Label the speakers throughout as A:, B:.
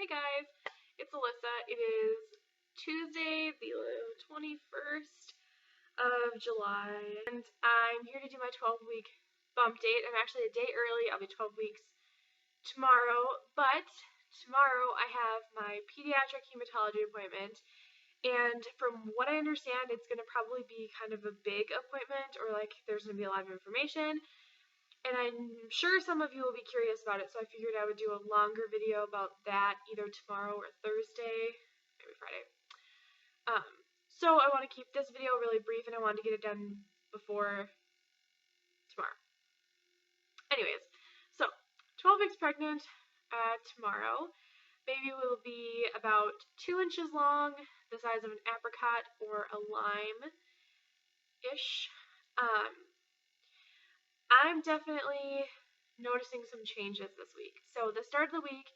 A: Hey guys, it's Alyssa. It is Tuesday, the 21st of July, and I'm here to do my 12-week bump date. I'm actually a day early. I'll be 12 weeks tomorrow, but tomorrow I have my pediatric hematology appointment, and from what I understand, it's going to probably be kind of a big appointment, or like there's going to be a lot of information. And I'm sure some of you will be curious about it, so I figured I would do a longer video about that either tomorrow or Thursday, maybe Friday. So I want to keep this video really brief, and I wanted to get it done before tomorrow. Anyways, so 12 weeks pregnant tomorrow. Baby will be about 2 inches long, the size of an apricot or a lime-ish. I'm definitely noticing some changes this week. So the start of the week,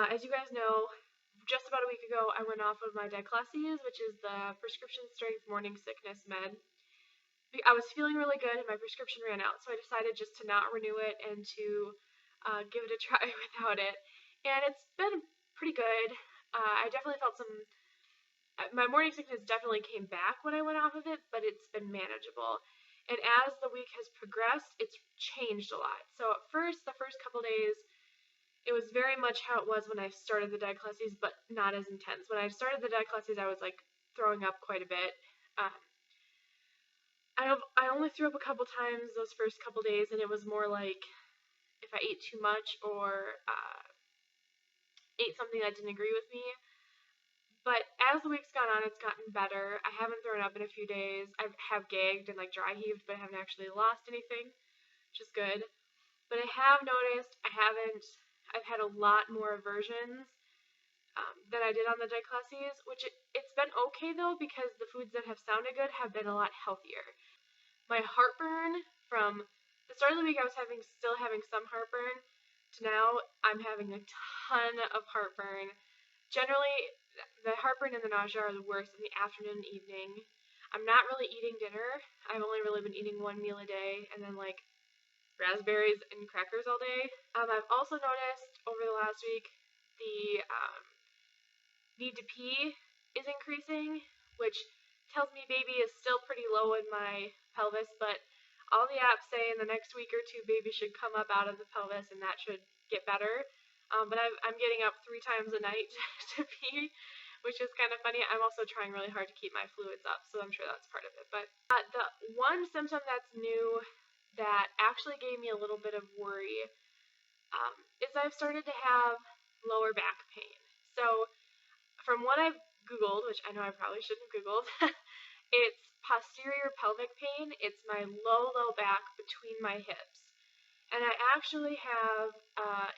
A: as you guys know, just about a week ago, I went off of my diclofenac, which is the prescription strength morning sickness med. I was feeling really good and my prescription ran out, so I decided just to not renew it and to give it a try without it. And it's been pretty good. I definitely felt my morning sickness definitely came back when I went off of it, but it's been manageable. And as the week has progressed, it's changed a lot. So at first, the first couple days, it was very much how it was when I started the diclofenac, but not as intense. When I started the diclofenac, I was like throwing up quite a bit. I only threw up a couple times those first couple days, and it was more like if I ate too much or ate something that didn't agree with me. But as the week's gone on, it's gotten better. I haven't thrown up in a few days. I have gagged and like dry heaved, but I haven't actually lost anything, which is good. But I have noticed I've had a lot more aversions than I did on the diclofenac, which it's been okay though, because the foods that have sounded good have been a lot healthier. My heartburn from the start of the week, I was still having some heartburn, to now I'm having a ton of heartburn. Generally, the heartburn and the nausea are the worst in the afternoon and evening. I'm not really eating dinner. I've only really been eating one meal a day, and then like raspberries and crackers all day. I've also noticed over the last week the need to pee is increasing, which tells me baby is still pretty low in my pelvis, but all the apps say in the next week or two baby should come up out of the pelvis and that should get better. But I'm getting up 3 times a night to pee, which is kind of funny. I'm also trying really hard to keep my fluids up, so I'm sure that's part of it. But the one symptom that's new that actually gave me a little bit of worry is I've started to have lower back pain. So from what I've Googled, which I know I probably shouldn't have Googled, it's posterior pelvic pain. It's my low back between my hips. And I actually have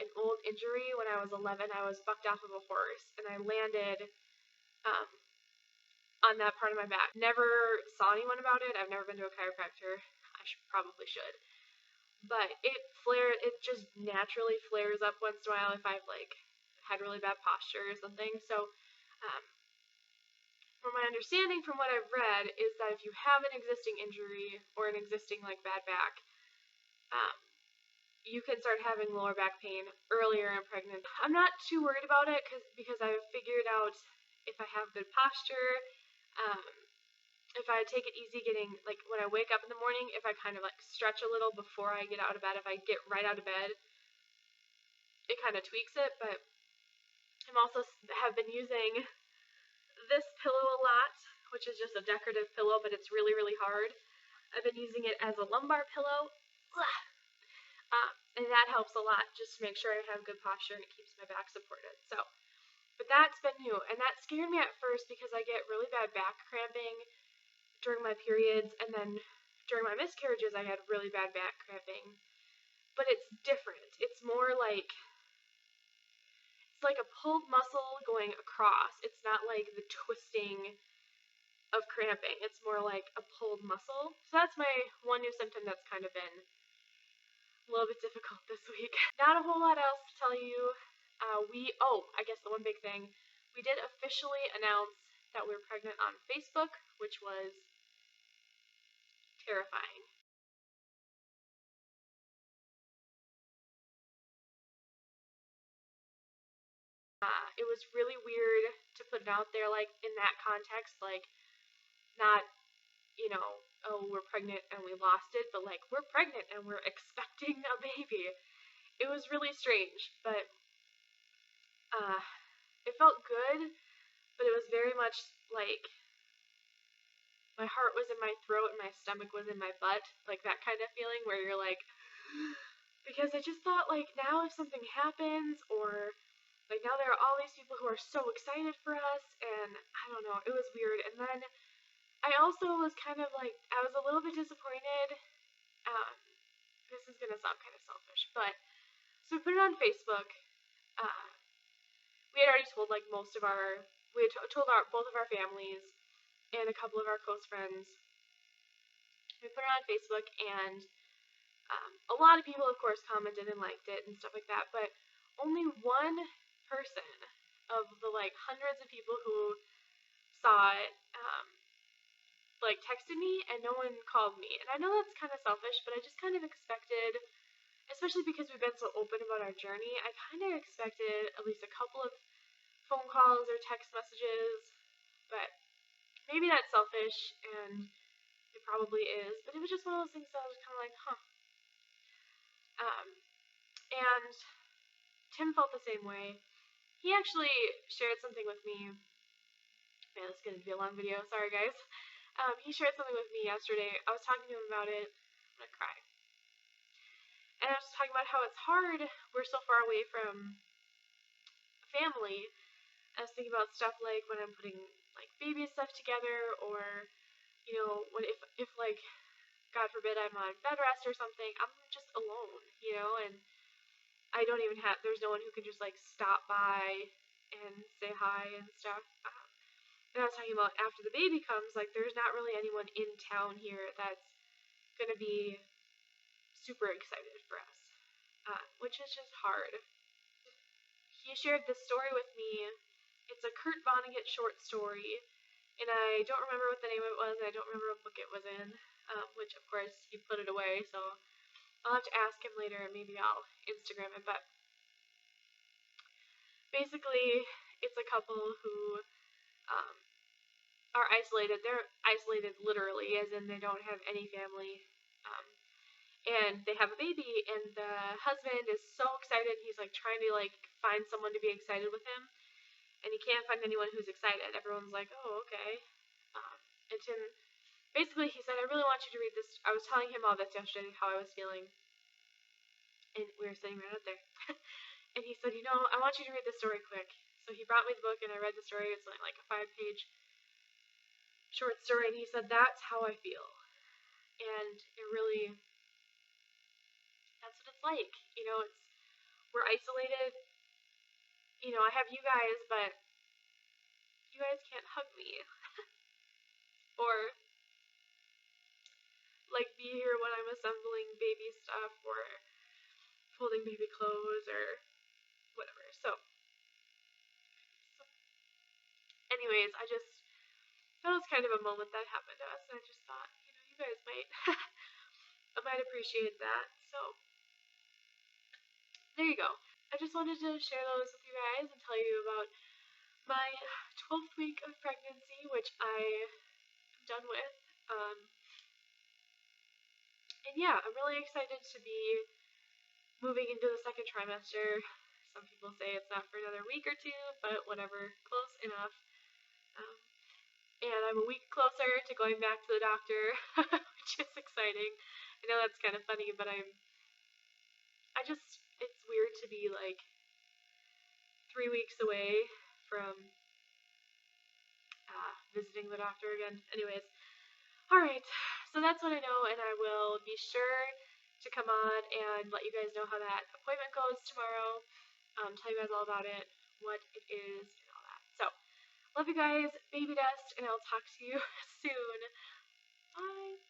A: an old injury. When I was 11, I was bucked off of a horse, and I landed on that part of my back. Never saw anyone about it. I've never been to a chiropractor. I probably should. But it just naturally flares up once in a while if I've like had really bad posture or something. So from my understanding, from what I've read, is that if you have an existing injury or an existing like bad back, you can start having lower back pain earlier in pregnancy. I'm not too worried about it because I've figured out if I have good posture, if I take it easy getting, like when I wake up in the morning, if I kind of like stretch a little before I get out of bed, if I get right out of bed, it kind of tweaks it. But I'm also have been using this pillow a lot, which is just a decorative pillow, but it's really, really hard. I've been using it as a lumbar pillow. And that helps a lot, just to make sure I have good posture and it keeps my back supported. So, but that's been new, and that scared me at first because I get really bad back cramping during my periods, and then during my miscarriages I had really bad back cramping. But it's different. It's more like, it's like a pulled muscle going across. It's not like the twisting of cramping. It's more like a pulled muscle. So that's my one new symptom that's kind of been a little bit difficult this week. Not a whole lot else to tell you. I guess the one big thing, we did officially announce that we were pregnant on Facebook, which was terrifying. It was really weird to put it out there, like, in that context, like, not, you know, oh, we're pregnant and we lost it, but, like, we're pregnant and we're expecting a baby. It was really strange, but, it felt good, but it was very much, like, my heart was in my throat and my stomach was in my butt, like, that kind of feeling where you're, like, because I just thought, like, now if something happens, or, like, now there are all these people who are so excited for us, and I don't know, it was weird. And then I also was kind of, like, I was a little bit disappointed. This is gonna sound kind of selfish, but, so we put it on Facebook. Uh, we had already told, like, we had told both of our families, and a couple of our close friends. We put it on Facebook, and a lot of people, of course, commented and liked it and stuff like that, but only one person of the, like, hundreds of people who saw it, like, texted me, and no one called me. And I know that's kind of selfish, but I just kind of expected, especially because we've been so open about our journey, I kind of expected at least a couple of phone calls or text messages, but maybe that's selfish, and it probably is, but it was just one of those things that I was kind of like, huh. And Tim felt the same way. He actually shared something with me. Man, this is going to be a long video. Sorry, guys. He shared something with me yesterday. I was talking to him about it. I'm going to cry. And I was talking about how it's hard. We're so far away from family. I was thinking about stuff like when I'm putting, like, baby stuff together, or, you know, when if like, God forbid, I'm on bed rest or something, I'm just alone, you know, and I don't even have, there's no one who can just, like, stop by and say hi and stuff. And I was talking about after the baby comes, like, there's not really anyone in town here that's gonna be super excited for us, which is just hard. He shared this story with me. It's a Kurt Vonnegut short story, and I don't remember what the name of it was, and I don't remember what book it was in, which, of course, he put it away, so I'll have to ask him later, and maybe I'll Instagram it. But basically, it's a couple who are isolated. They're isolated literally, as in they don't have any family. And they have a baby, and the husband is so excited. He's, like, trying to, like, find someone to be excited with him, and he can't find anyone who's excited. Everyone's like, oh, okay. And Tim, basically, he said, I really want you to read this. I was telling him all this yesterday, how I was feeling, and we were sitting right out there. And he said, you know, I want you to read this story quick. So he brought me the book, and I read the story. It's like a 5-page short story, and he said, that's how I feel. And it really, that's what it's like. You know, we're isolated. You know, I have you guys, but you guys can't hug me. Or, like, be here when I'm assembling baby stuff, or folding baby clothes, or whatever. So anyways, that was kind of a moment that happened to us, and I just thought, you know, you guys might appreciate that. So there you go. I just wanted to share those with you guys and tell you about my 12th week of pregnancy, which I am done with. And yeah, I'm really excited to be moving into the second trimester. Some people say it's not for another week or two, but whatever, close enough. And I'm a week closer to going back to the doctor, which is exciting. I know that's kind of funny, but it's weird to be, like, 3 weeks away from visiting the doctor again. Anyways, alright, so that's what I know, and I will be sure to come on and let you guys know how that appointment goes tomorrow, tell you guys all about it, what it is, and all that. So, love you guys, baby dust, and I'll talk to you soon. Bye!